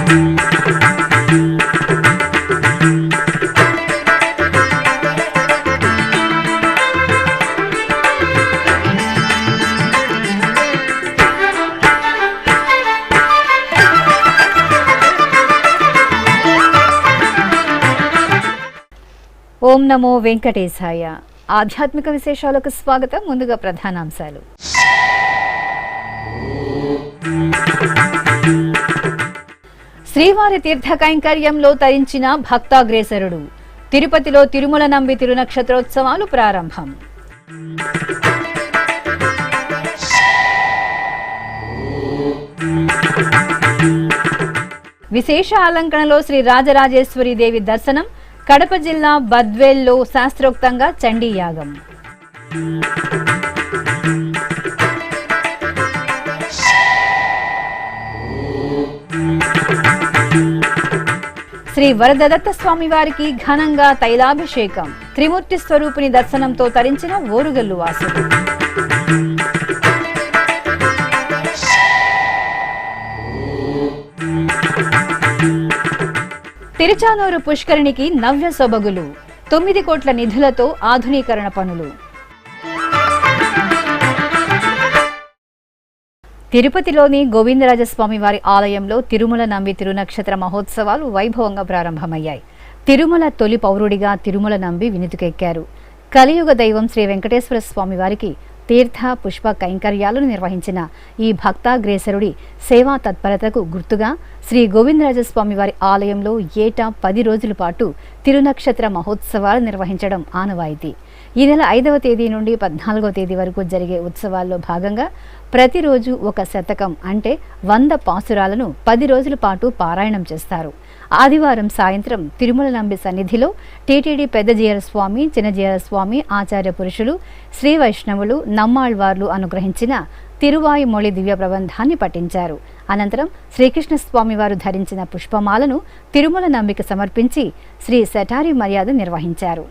ఓం నమో వెంకటేశాయ. ఆధ్యాత్మిక విశేషాలకు స్వాగతం. ముందుగా ప్రధానాంశాలు. శ్రీవారి తీర్థ కైంకర్యంలో తరించిన భక్తాగ్రేసరుడు. తిరుపతిలో తిరుమల నంబి తిరునక్షత్రోత్సవాలు ప్రారంభం. విశేష అలంకరణలో శ్రీ రాజరాజేశ్వరి దేవి దర్శనం. కడప జిల్లా బద్వేల్లో శాస్త్రోక్తంగా చండీ యాగం. శ్రీ వరదదత్త స్వామి వారికి ఘనంగా తైలాభిషేకం. త్రిమూర్తి స్వరూపిణి దర్శనంతో తరించిన ఓరుగల్లు వాసులు. తిరుచానూరు పుష్కరిణికి నవ్య సొబగులు. 9 కోట్ల నిధులతో ఆధునీకరణ పనులు. తిరుపతిలోని గోవిందరాజస్వామి వారి ఆలయంలో తిరుమల నంబి తిరునక్షత్ర మహోత్సవాలు వైభవంగా ప్రారంభమయ్యాయి. తిరుమల తొలి పౌరుడిగా తిరుమల నంబి వినుతికెక్కారు. కలియుగ దైవం శ్రీ వెంకటేశ్వర స్వామి వారికి తీర్థ పుష్ప కైంకర్యాలను నిర్వహించిన ఈ భక్తాగ్రేసరుడి సేవా తత్పరతకు గుర్తుగా శ్రీ గోవిందరాజస్వామి వారి ఆలయంలో ఏటా 10 రోజుల పాటు తిరునక్షత్ర మహోత్సవాలు నిర్వహించడం ఆనవాయితీ. ఈ నెల 5వ తేదీ నుండి 14వ తేదీ వరకు జరిగే ఉత్సవాల్లో భాగంగా ప్రతిరోజు ఒక శతకం అంటే 100 పాసురాలను 10 రోజుల పాటు పారాయణం చేస్తారు. ఆదివారం సాయంత్రం తిరుమల నంబి సన్నిధిలో టీటీడీ పెద్దజీయర స్వామి, చిన్నజీయర స్వామి, ఆచార్య పురుషులు, శ్రీ వైష్ణవులు, నమ్మాళ్వార్లు అనుగ్రహించిన తిరువాయుమొళి దివ్య ప్రబంధాన్ని పఠించారు. అనంతరం శ్రీకృష్ణస్వామి వారు ధరించిన పుష్పమాలను తిరుమల నంబికి సమర్పించి శ్రీ శఠారి మర్యాద నిర్వహించారు.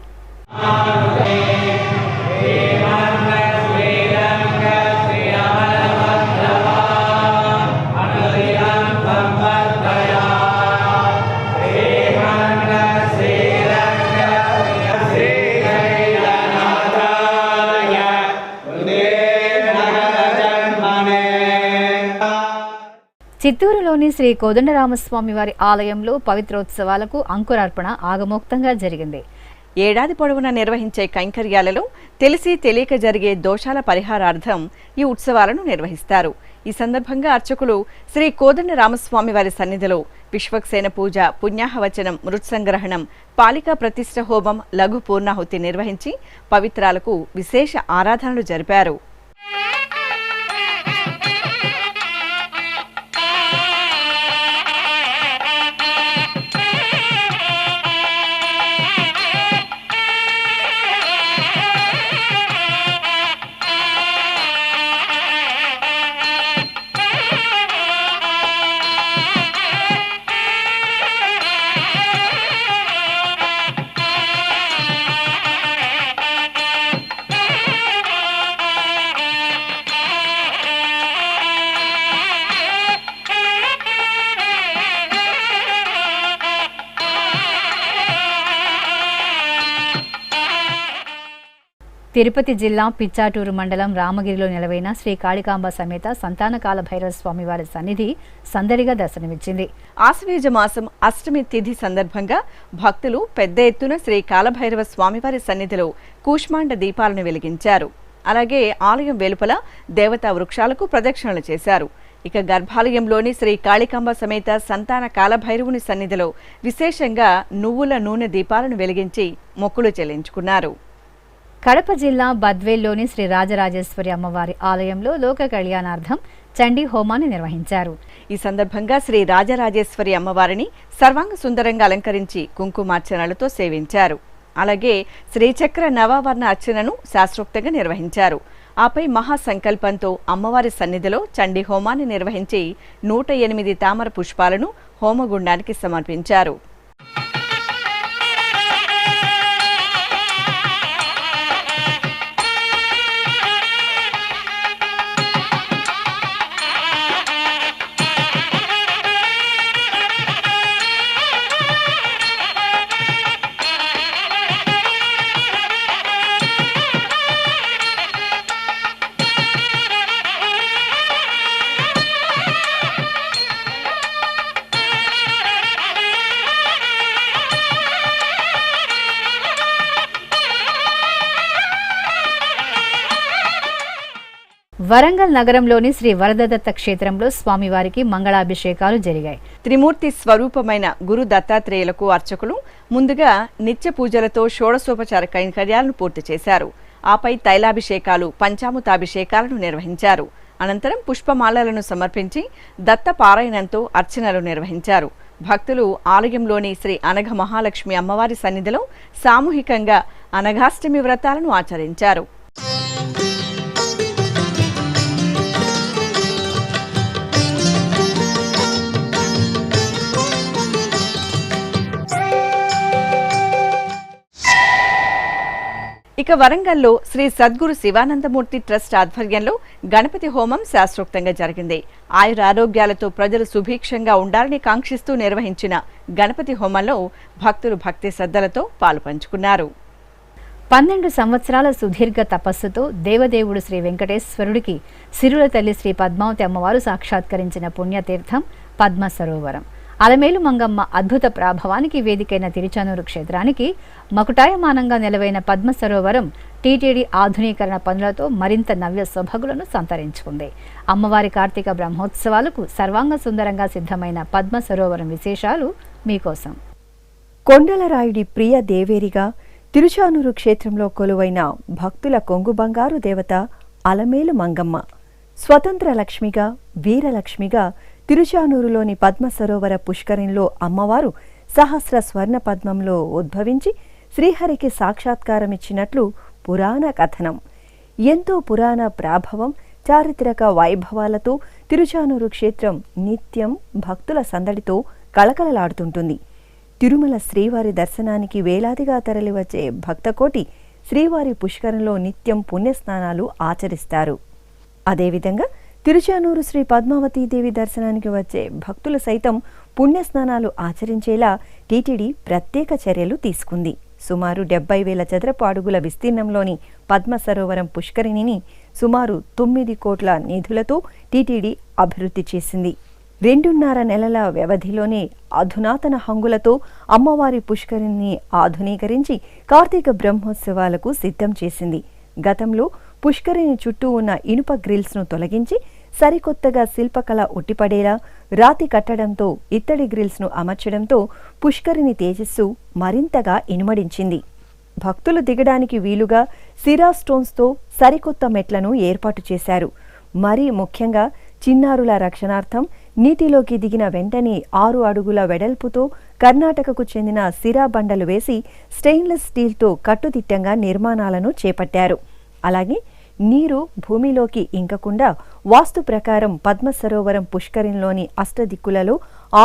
చిత్తూరులోని శ్రీ కోదండరామస్వామి వారి ఆలయంలో పవిత్రోత్సవాలకు అంకురార్పణ ఆగమోక్తంగా జరిగింది. ఏడాది పొడవునా నిర్వహించే కైంకర్యాలలో తెలిసి తెలియక జరిగే దోషాల పరిహారార్థం ఈ ఉత్సవాలను నిర్వహిస్తారు. ఈ సందర్భంగా అర్చకులు శ్రీ కోదండరామస్వామి వారి సన్నిధిలో విశ్వక్సేన పూజ, పుణ్యాహవచనం, మృత్సంగ్రహణం, పాలికా ప్రతిష్ఠ హోమం, లఘు పూర్ణాహుతి నిర్వహించి పవిత్రాలకు విశేష ఆరాధనలు జరిపారు. తిరుపతి జిల్లా పిచ్చాటూరు మండలం రామగిరిలో నెలవైన శ్రీ కాళికాంబ సమేత సంతానకాల భైరవ స్వామి వారి సన్నిధి సందడిగా దర్శనమిచ్చింది. ఆశ్వయుజ మాసం అష్టమి తిథి సందర్భంగా భక్తులు పెద్ద ఎత్తున శ్రీ కాలభైరవ స్వామివారి సన్నిధిలో కూష్మాండ దీపాలను వెలిగించారు. అలాగే ఆలయం వెలుపల దేవతా వృక్షాలకు ప్రదక్షిణలు చేశారు. ఇక గర్భాలయంలోని శ్రీ కాళికాంబ సమేత సంతాన కాలభైరవుని సన్నిధిలో విశేషంగా నువ్వుల నూనె దీపాలను వెలిగించి మొక్కులు చెల్లించుకున్నారు. కడప జిల్లా బద్వేల్లోని శ్రీ రాజరాజేశ్వరి అమ్మవారి ఆలయంలో లోక కళ్యాణార్థం చండీ హోమాన్ని నిర్వహించారు. ఈ సందర్భంగా శ్రీ రాజరాజేశ్వరి అమ్మవారిని సర్వాంగ సుందరంగా అలంకరించి కుంకుమార్చనలతో సేవించారు. అలాగే శ్రీచక్ర నవావర్ణ అర్చనను శాస్త్రోక్తంగా నిర్వహించారు. ఆపై మహాసంకల్పంతో అమ్మవారి సన్నిధిలో చండీ హోమాన్ని నిర్వహించి 108 తామర పుష్పాలను హోమగుండానికి సమర్పించారు. వరంగల్ నగరంలోని శ్రీ వరదదత్త క్షేత్రంలో స్వామివారికి మంగళాభిషేకాలు జరిగాయి. త్రిమూర్తి స్వరూపమైన గురు దత్తాత్రేయులకు అర్చకులు ముందుగా నిత్య పూజలతో షోడశోపచార కైంకర్యాలను పూర్తి చేశారు. ఆపై తైలాభిషేకాలు, పంచామృతాభిషేకాలను నిర్వహించారు. అనంతరం పుష్పమాలలను సమర్పించి దత్త పారాయణంతో అర్చనలు నిర్వహించారు. భక్తులు ఆలయంలోని శ్రీ అనఘ మహాలక్ష్మి అమ్మవారి సన్నిధిలో సామూహికంగా అనఘాష్టమి వ్రతాలను ఆచరించారు. ఇక వరంగల్లో శ్రీ సద్గురు శివానందమూర్తి ట్రస్ట్ ఆధ్వర్యంలో గణపతి హోమం శాస్త్రోక్తంగా జరిగింది. ఆయురారోగ్యాలతో ప్రజలు సుభిక్షంగా ఉండాలని కాంక్షిస్తూ నిర్వహించిన గణపతి హోమంలో భక్తులు భక్తి శ్రద్ధలతో పాలుపంచుకున్నారు. 12 సంవత్సరాల సుదీర్ఘ తపస్సుతో దేవదేవుడు శ్రీ వెంకటేశ్వరుడికి సిరుల తల్లి శ్రీ పద్మావతి అమ్మవారు సాక్షాత్కరించిన పుణ్యతీర్థం పద్మ సరోవరం. అలమేలు మంగమ్మ అద్భుత ప్రాభవానికి వేదికైన తిరుచానూరు క్షేత్రానికి మకుటాయమానంగా నిలవైన పద్మ సరోవరం టీటీడీ ఆధునీకరణ పనులతో మరింత నవ్య సొబగులను సంతరించుకుంది. అమ్మవారి కార్తీక బ్రహ్మోత్సవాలకు సర్వాంగ సుందరంగా సిద్ధమైన పద్మ సరోవరం విశేషాలు మీకోసం. కొండలరాయుడి ప్రియ దేవేరిగా తిరుచానూరు క్షేత్రంలో కొలువైన భక్తుల కొంగు బంగారు దేవత అలమేలు మంగమ్మ, స్వతంత్ర లక్ష్మిగా, వీరలక్ష్మిగా తిరుచానూరులోని పద్మ సరోవర పుష్కరంలో అమ్మవారు సహస్ర స్వర్ణ పద్మంలో ఉద్భవించి శ్రీహరికి సాక్షాత్కారమిచ్చినట్లు పురాణ కథనం. ఎంతో పురాణ ప్రాభవం, చారిత్రక వైభవాలతో తిరుచానూరు క్షేత్రం నిత్యం భక్తుల సందడితో కళకళలాడుతుంటుంది. తిరుమల శ్రీవారి దర్శనానికి వేలాదిగా తరలివచ్చే భక్తకోటి శ్రీవారి పుష్కరంలో నిత్యం పుణ్యస్నానాలు ఆచరిస్తారు. అదేవిధంగా తిరుచానూరు శ్రీ పద్మావతీదేవి దర్శనానికి వచ్చే భక్తులు సైతం పుణ్యస్నానాలు ఆచరించేలా టీటీడీ ప్రత్యేక చర్యలు తీసుకుంది. సుమారు 70,000 చదరపు అడుగుల విస్తీర్ణంలోని పద్మ సరోవరం పుష్కరిణిని సుమారు 9 కోట్ల నిధులతో టీటీడీ అభివృద్ధి చేసింది. 2.5 నెలల వ్యవధిలోనే అధునాతన హంగులతో అమ్మవారి పుష్కరిణిని ఆధునీకరించి కార్తీక బ్రహ్మోత్సవాలకు సిద్ధం చేసింది. గతంలో పుష్కరిణి చుట్టూ ఉన్న ఇనుప గ్రిల్స్ను తొలగించి సరికొత్తగా శిల్పకళ ఉట్టిపడేలా రాతి కట్టడంతో ఇత్తడి గ్రిల్స్ను అమర్చడంతో పుష్కరిణి తేజస్సు మరింతగా ఇనుమడించింది. భక్తులు దిగడానికి వీలుగా సిరా స్టోన్స్తో సరికొత్త మెట్లను ఏర్పాటు చేశారు. మరీ ముఖ్యంగా చిన్నారుల రక్షణార్థం నీటిలోకి దిగిన వెంటనే 6 అడుగుల వెడల్పుతో కర్ణాటకకు చెందిన సిరా బండలు వేసి స్టెయిన్లెస్ స్టీల్తో కట్టుదిట్టంగా నిర్మాణాలను చేపట్టారు. అలాగే నీరు భూమిలోకి ఇంకకుండా వాస్తు ప్రకారం పద్మ సరోవరం పుష్కరిణిలోని అష్టదిక్కులలో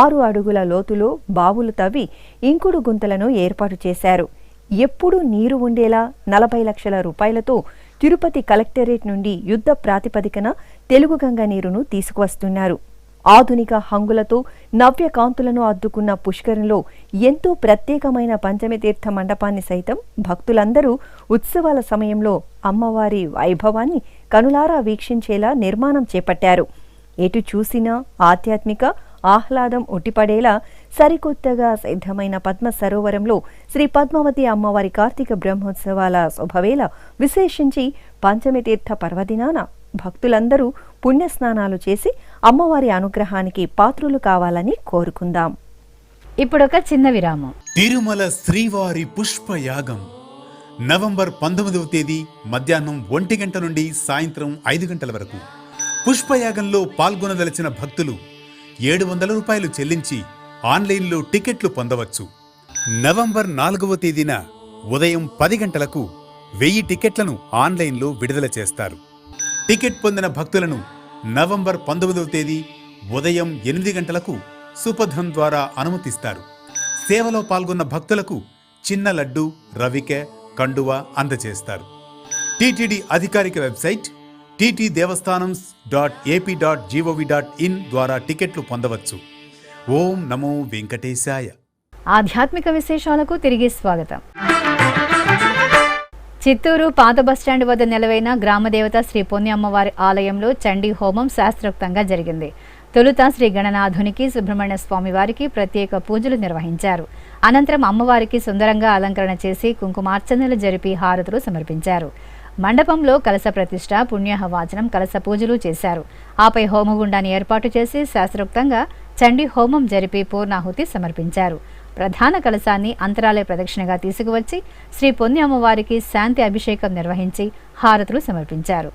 6 అడుగుల లోతులో బావులు తవ్వి ఇంకుడు గుంతలను ఏర్పాటు చేశారు. ఎప్పుడూ నీరు ఉండేలా 40 లక్షల రూపాయలతో తిరుపతి కలెక్టరేట్ నుండి యుద్ధ ప్రాతిపదికన తెలుగు గంగ నీరును తీసుకువస్తున్నారు. ఆధునిక హంగులతో నవ్య కాంతులను అద్దుకున్న పుష్కరంలో ఎంతో ప్రత్యేకమైన పంచమి తీర్థ మండపాన్ని సైతం భక్తులందరూ ఉత్సవాల సమయంలో అమ్మవారి వైభవాన్ని కనులారా వీక్షించేలా నిర్మాణం చేపట్టారు. ఎటు చూసినా ఆధ్యాత్మిక ఆహ్లాదం ఉట్టిపడేలా సరికొత్తగా సిద్ధమైన పద్మ సరోవరంలో శ్రీ పద్మావతి అమ్మవారి కార్తీక బ్రహ్మోత్సవాల శుభవేళ విశేషించి పంచమి తీర్థ పర్వదినాన భక్తులందరూ పుణ్యస్నానాలు చేసి అమ్మవారి అనుగ్రహానికి పాత్రులు కావాలని కోరుకుందాం. ఇప్పుడొక చిన్న విరామం. తిరుమల శ్రీవారి పుష్పయాగం నవంబర్ 19వ తేదీ మధ్యాహ్నం 1 గంట నుండి సాయంత్రం 5 గంటల వరకు. పుష్పయాగంలో పాల్గొనదలిచిన భక్తులు 700 రూపాయలు చెల్లించి ఆన్లైన్లో టికెట్లు పొందవచ్చు. నవంబర్ 4వ తేదీన ఉదయం 10 గంటలకు 1000 టికెట్లను ఆన్లైన్లో విడుదల చేస్తారు. టికెట్ పొందిన భక్తులను నవంబర్ 19వ తేదీ ఉదయం 8 గంటలకు సుపథం ద్వారా అనుమతిస్తారు. సేవలో పాల్గొన్న భక్తులకు చిన్న లడ్డు, రవికె, కండువా అందజేస్తారు. టీటీడీ అధికారిక వెబ్సైట్ ttdevastanams.ap.gov.in ద్వారా టికెట్లు పొందవచ్చు. ఓం నమో వెంకటేశాయ. ఆధ్యాత్మిక విశేషాలకు తిరిగి స్వాగతం. చిత్తూరు పాత బస్టాండ్ వద్ద నెలవైన గ్రామదేవత శ్రీ పొన్నియమ్మవారి ఆలయంలో చండీ హోమం శాస్త్రోక్తంగా జరిగింది. తొలుత శ్రీ గణనాథునికి సుబ్రహ్మణ్య స్వామి వారికి ప్రత్యేక పూజలు నిర్వహించారు. అనంతరం అమ్మవారికి సుందరంగా అలంకరణ చేసి కుంకుమార్చనలు జరిపి హారతులు సమర్పించారు. మండపంలో కలశ ప్రతిష్ఠ, పుణ్యాహవాచనం, కలశ పూజలు చేశారు. ఆపై హోమగుండాన్ని ఏర్పాటు చేసి శాస్త్రోక్తంగా చండీ హోమం జరిపి పూర్ణాహుతి సమర్పించారు. ప్రధాన కలశాన్ని అంతరాలయ ప్రదక్షిణగా తీసుకువచ్చి శ్రీ పొన్ని అమ్మవారికి శాంతి అభిషేకం నిర్వహించి హారతులు సమర్పించారు.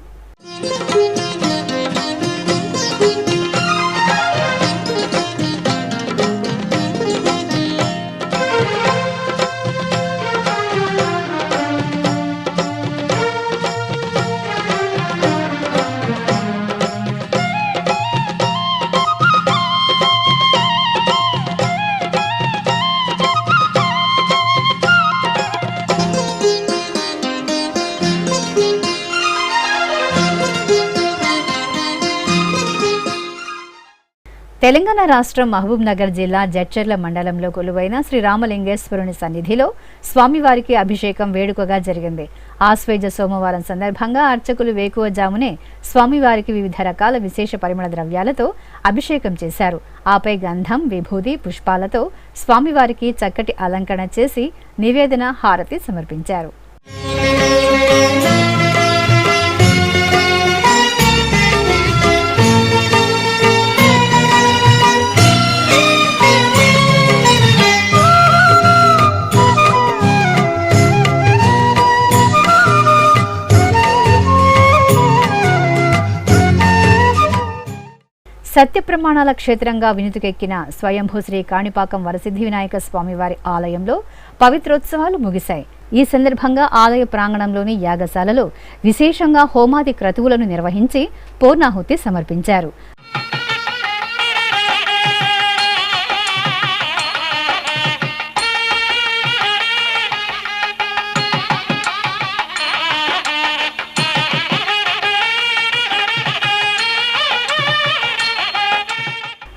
తెలంగాణ రాష్ట్రం మహబూబ్ నగర్ జిల్లా జడ్చర్ల మండలంలో కొలువైన శ్రీ రామలింగేశ్వరుని సన్నిధిలో స్వామివారికి అభిషేకం వేడుకగా జరిగింది. ఆశ్వేజ సోమవారం సందర్భంగా అర్చకులు వేకువజామునే స్వామివారికి వివిధ రకాల విశేష పరిమళ ద్రవ్యాలతో అభిషేకం చేశారు. ఆపై గంధం, విభూది, పుష్పాలతో స్వామివారికి చక్కటి అలంకరణ చేసి నివేదన, హారతి సమర్పించారు. సత్య ప్రమాణాల క్షేత్రంగా వినుతికెక్కిన స్వయంభూ శ్రీ కాణిపాకం వరసిద్ధి వినాయక స్వామివారి ఆలయంలో పవిత్రోత్సవాలు ముగిశాయి. ఈ సందర్భంగా ఆలయ ప్రాంగణంలోని యాగశాలలో విశేషంగా హోమాది క్రతువులను నిర్వహించి పూర్ణాహుతి సమర్పించారు.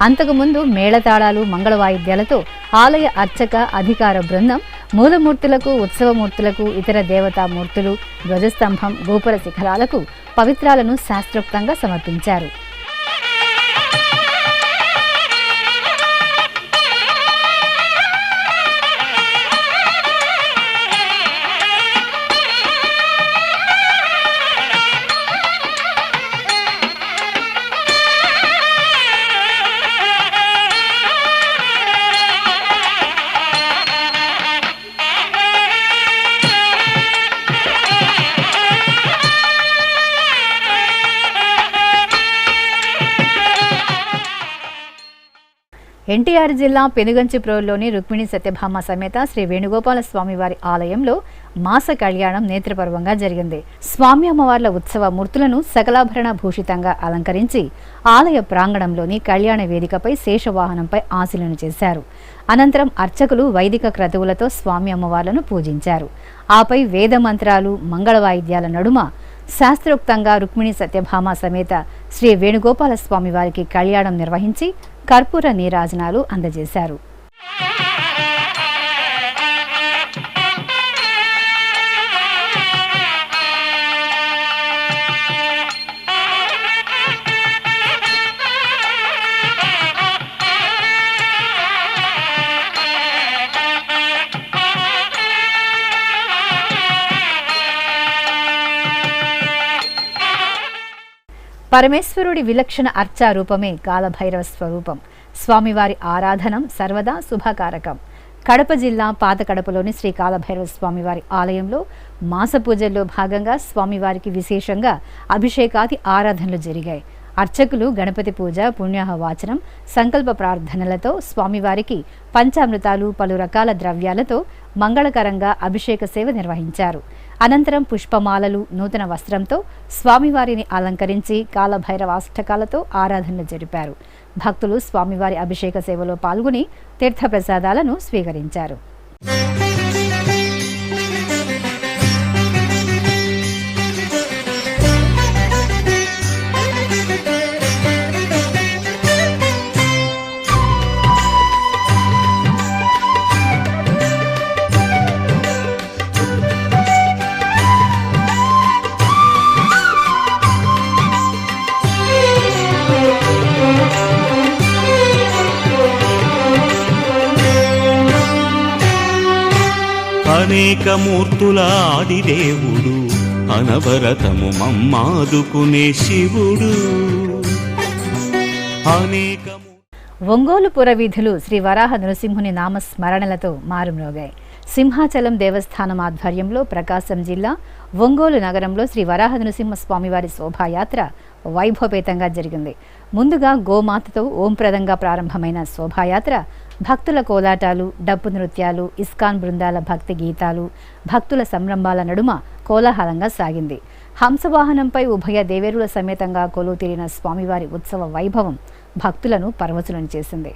అంతకుముందు మేళతాళాలు, మంగళ వాయిద్యాలతో ఆలయ అర్చక అధికార బృందం మూలమూర్తులకు, ఉత్సవమూర్తులకు, ఇతర దేవతామూర్తులు, ధ్వజస్తంభం, గోపుర శిఖరాలకు పవిత్రాలను శాస్త్రోక్తంగా సమర్పించారు. ఎన్టీఆర్ జిల్లా పెనుగంచిప్రోలులోని రుక్మిణి సత్యభామ సమేత శ్రీ వేణుగోపాల స్వామివారి ఆలయంలో మాస కళ్యాణం నేత్రపర్వంగా జరిగింది. స్వామి అమ్మవార్ల ఉత్సవ మూర్తులను సకలాభరణ భూషితంగా అలంకరించి ఆలయ ప్రాంగణంలోని కళ్యాణ వేదికపై శేషవాహనంపై ఆశీలన చేశారు. అనంతరం అర్చకులు వైదిక క్రతువులతో స్వామి అమ్మవార్లను పూజించారు. ఆపై వేద మంత్రాలు, మంగళ వాయిద్యాల నడుమ శాస్త్రోక్తంగా రుక్మిణి సత్యభామ సమేత శ్రీ వేణుగోపాల స్వామి వారికి కళ్యాణం నిర్వహించి కర్పూర నీరాజనాలు అందజేశారు. పరమేశ్వరుడి విలక్షణ అర్చా రూపమే కాలభైరవ స్వరూపం. స్వామివారి ఆరాధనం సర్వదా శుభకారకం. కడప జిల్లా పాత కడపలోని శ్రీ కాలభైరవ స్వామివారి ఆలయంలో మాస పూజల్లో భాగంగా స్వామివారికి విశేషంగా అభిషేకాది ఆరాధనలు జరిగాయి. అర్చకులు గణపతి పూజ, పుణ్యాహ వాచనం, సంకల్ప ప్రార్థనలతో స్వామివారికి పంచామృతాలు, పలు రకాల ద్రవ్యాలతో మంగళకరంగా అభిషేక సేవ నిర్వహించారు. అనంతరం పుష్పమాలలు, నూతన వస్త్రంతో స్వామివారిని అలంకరించి కాలభైరవాష్టకాలతో ఆరాధనలు జరిపారు. భక్తులు స్వామివారి అభిషేక సేవలో పాల్గొని తీర్థప్రసాదాలను స్వీకరించారు. అనేక మూర్తుల ఆదిదేవుడు, అనవరతము మమ్మాదుకునే శివుడు అనేకము. ఒంగోలు పురవీధులు శ్రీ వరాహ నృసింహుని నామస్మరణలతో మారుమ్రోగాయి. సింహాచలం దేవస్థానం ఆధ్వర్యంలో ప్రకాశం జిల్లా ఒంగోలు నగరంలో శ్రీ వరాహ నృసింహ స్వామివారి శోభాయాత్ర వైభవపేతంగా జరిగింది. ముందుగా గోమాతతో ఓంప్రదంగా ప్రారంభమైన శోభాయాత్ర భక్తుల కోలాటాలు, డప్పు నృత్యాలు, ఇస్కాన్ బృందాల భక్తి గీతాలు, భక్తుల సంరంభాల నడుమ కోలాహలంగా సాగింది. హంసవాహనంపై ఉభయ దేవేరుల సమేతంగా కొలువు తీరిన స్వామివారి ఉత్సవ వైభవం భక్తులను పరవశులను చేసింది.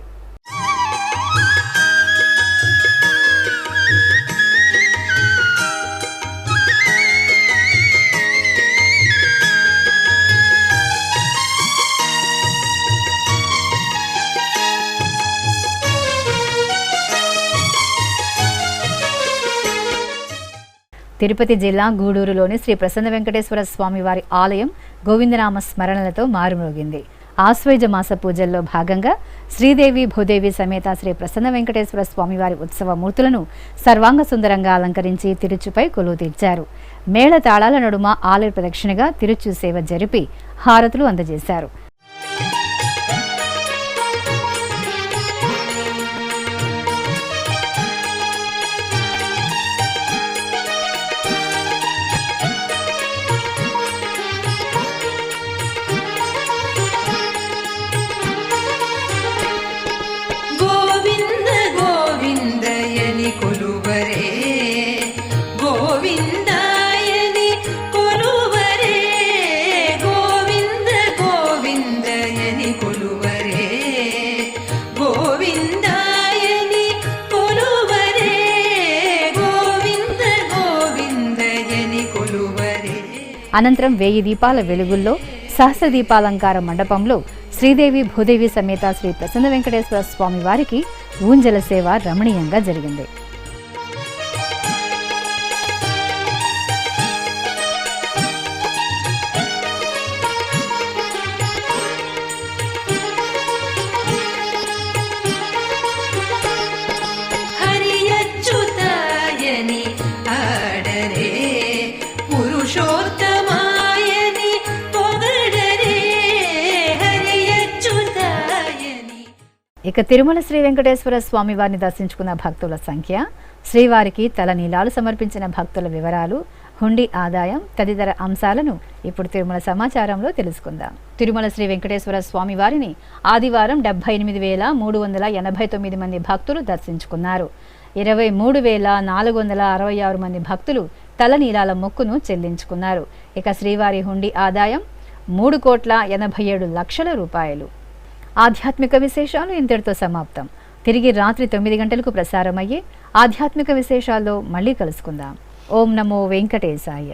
తిరుపతి జిల్లా గూడూరులోని శ్రీ ప్రసన్న వెంకటేశ్వర స్వామివారి ఆలయం గోవిందనామ స్మరణలతో మారుమ్రోగింది. ఆశ్వయుజ మాస పూజల్లో భాగంగా శ్రీదేవి భూదేవి సమేత శ్రీ ప్రసన్న వెంకటేశ్వర స్వామివారి ఉత్సవ మూర్తులను సర్వాంగ సుందరంగా అలంకరించి తిరుచుపై కొలువు తీర్చారు. మేళ తాళాల నడుమ ఆలయ ప్రదక్షిణగా తిరుచు సేవ జరిపి హారతులు అందజేశారు. అనంతరం 1000 దీపాల వెలుగుల్లో సహస్ర దీపాలంకార మండపంలో శ్రీదేవి భూదేవి సమేత శ్రీ ప్రసన్న వెంకటేశ్వర స్వామి వారికి ఊంజల సేవ రమణీయంగా జరిగింది. ఇక తిరుమల శ్రీ వెంకటేశ్వర స్వామి వారిని దర్శించుకున్న భక్తుల సంఖ్య, శ్రీవారికి తలనీలాలు సమర్పించిన భక్తుల వివరాలు, హుండీ ఆదాయం తదితర అంశాలను ఇప్పుడు తిరుమల సమాచారంలో తెలుసుకుందాం. తిరుమల శ్రీ వెంకటేశ్వర స్వామి వారిని ఆదివారం 78,389 మంది భక్తులు దర్శించుకున్నారు. 23,466 మంది భక్తులు తలనీలాల మొక్కును చెల్లించుకున్నారు. ఇక శ్రీవారి హుండీ ఆదాయం 3,87,00,000 రూపాయలు. ఆధ్యాత్మిక విశేషాలు ఇంతటితో సమాప్తం. తిరిగి రాత్రి 9 గంటలకు ప్రసారమయ్యే ఆధ్యాత్మిక విశేషాల్లో మళ్ళీ కలుసుకుందాం. ఓం నమో వెంకటేశాయ.